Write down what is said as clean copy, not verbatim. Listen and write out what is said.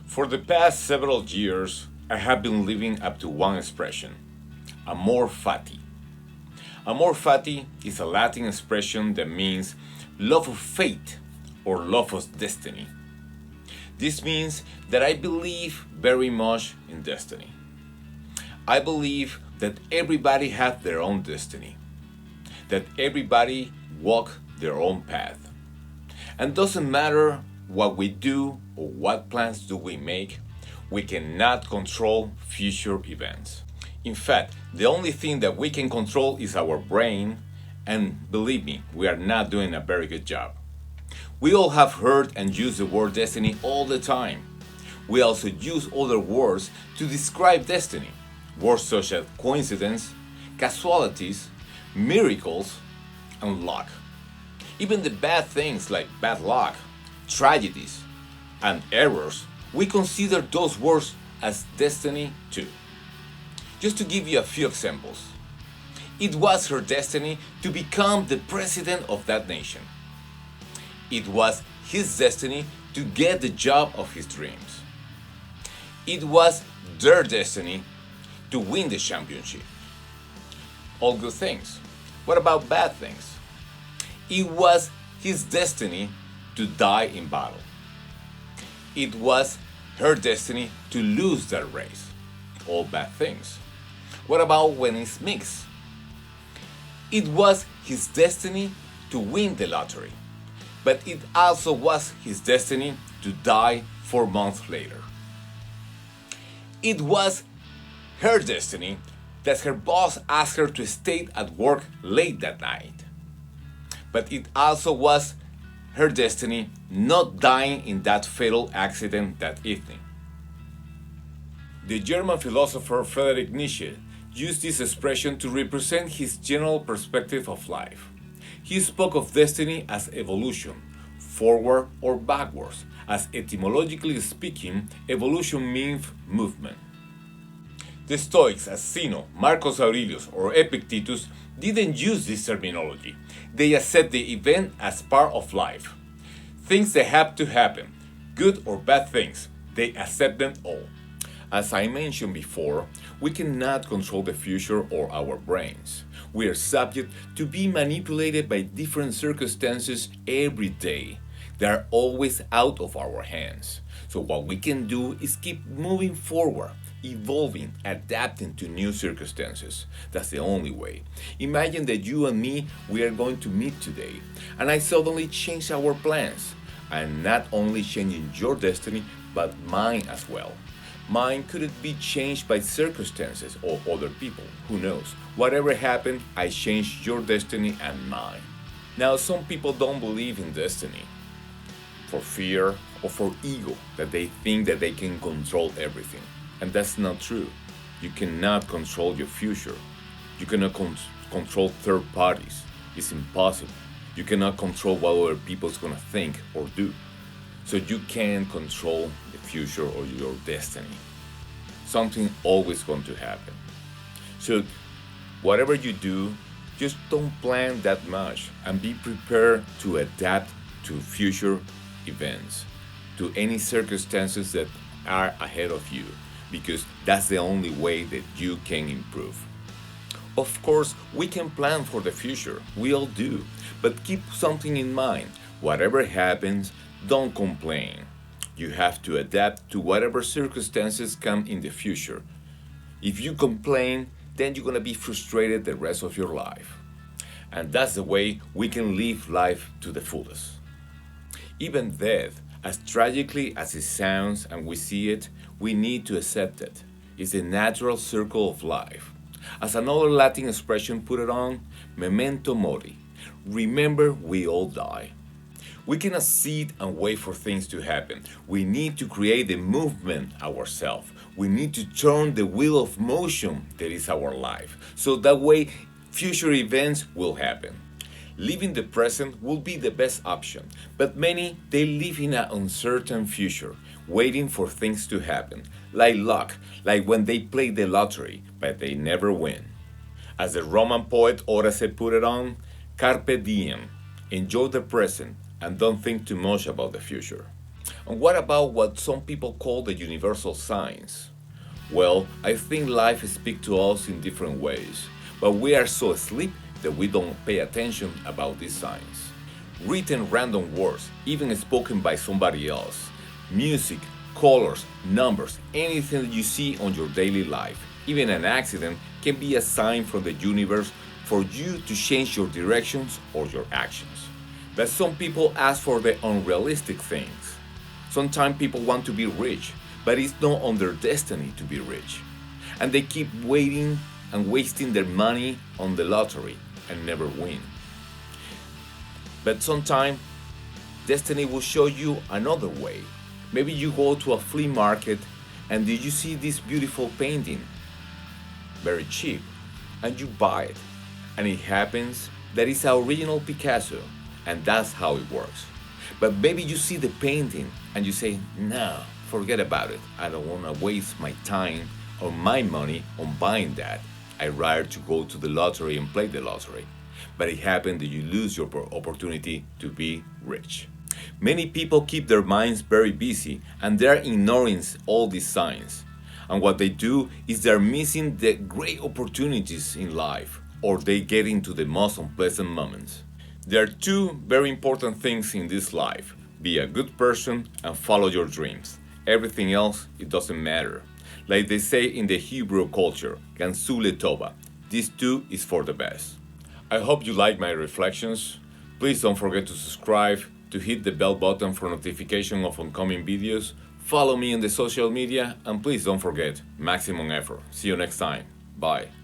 For the past several years, I have been living up to one expression, Amor Fati. Amor Fati is a Latin expression that means love of fate or love of destiny. This means that I believe very much in destiny. I believe that everybody has their own destiny, that everybody walk their own path. And doesn't matter what we do or what plans do we make, we cannot control future events. In fact, the only thing that we can control is our brain, and believe me, we are not doing a very good job. We all have heard and used the word destiny all the time. We also use other words to describe destiny. Words such as coincidence, casualties, miracles, and luck. Even the bad things like bad luck, tragedies, and errors, we consider those words as destiny too. Just to give you a few examples. It was her destiny to become the president of that nation. It was his destiny to get the job of his dreams. It was their destiny to win the championship. All good things. What about bad things? It was his destiny to die in battle. It was her destiny to lose that race. All bad things. What about when it's mixed? It was his destiny to win the lottery, but it also was his destiny to die 4 months later. It was her destiny that her boss asked her to stay at work late that night, but it also was her destiny not dying in that fatal accident that evening. The German philosopher Friedrich Nietzsche used this expression to represent his general perspective of life. He spoke of destiny as evolution, forward or backwards, as etymologically speaking, evolution means movement. The Stoics, as Zeno, Marcus Aurelius, or Epictetus, didn't use this terminology. They accept the event as part of life. Things that have to happen, good or bad things, they accept them all. As I mentioned before, we cannot control the future or our brains. We are subject to be manipulated by different circumstances every day. They are always out of our hands. So what we can do is keep moving forward, evolving, adapting to new circumstances. That's the only way. Imagine that you and me, we are going to meet today, and I suddenly change our plans. I'm not only changing your destiny, but mine as well. Mine couldn't be changed by circumstances or other people. Who knows? Whatever happened, I changed your destiny and mine. Now, some people don't believe in destiny for fear or for ego, that they think that they can control everything. And that's not true. You cannot control your future. You cannot control third parties. It's impossible. You cannot control what other people are going to think or do. So you can't control the future or your destiny. Something always going to happen. So whatever you do, just don't plan that much and be prepared to adapt to future events, to any circumstances that are ahead of you, because that's the only way that you can improve. Of course, we can plan for the future, we all do, but keep something in mind. Whatever happens, don't complain. You have to adapt to whatever circumstances come in the future. If you complain, then you're gonna be frustrated the rest of your life. And that's the way we can live life to the fullest. Even death, as tragically as it sounds and we see it, we need to accept it. It's the natural circle of life. As another Latin expression put it on, memento mori. Remember, we all die. We cannot sit and wait for things to happen. We need to create the movement ourselves. We need to turn the wheel of motion that is our life. So that way, future events will happen. Living the present will be the best option, but many, they live in an uncertain future, waiting for things to happen, like luck, like when they play the lottery, but they never win. As the Roman poet Horace put it on, carpe diem, enjoy the present, and don't think too much about the future. And what about what some people call the universal signs? Well, I think life speaks to us in different ways, but we are so asleep that we don't pay attention about these signs. Written random words, even spoken by somebody else, music, colors, numbers, anything that you see on your daily life, even an accident, can be a sign from the universe for you to change your directions or your actions. But some people ask for the unrealistic things. Sometimes people want to be rich, but it's not on their destiny to be rich. And they keep waiting and wasting their money on the lottery and never win. But sometimes destiny will show you another way. Maybe you go to a flea market and did you see this beautiful painting? Very cheap. And you buy it. And it happens that it's an original Picasso. And that's how it works. But maybe you see the painting and you say, no, forget about it. I don't want to waste my time or my money on buying that. I'd rather to go to the lottery and play the lottery. But it happened that you lose your opportunity to be rich. Many people keep their minds very busy and they're ignoring all these signs. And what they do is they're missing the great opportunities in life, or they get into the most unpleasant moments. There are two very important things in this life. Be a good person and follow your dreams. Everything else, it doesn't matter. Like they say in the Hebrew culture, Gansu Letova, this too is for the best. I hope you like my reflections. Please don't forget to subscribe, to hit the bell button for notification of upcoming videos. Follow me on the social media, and please don't forget, maximum effort. See you next time. Bye.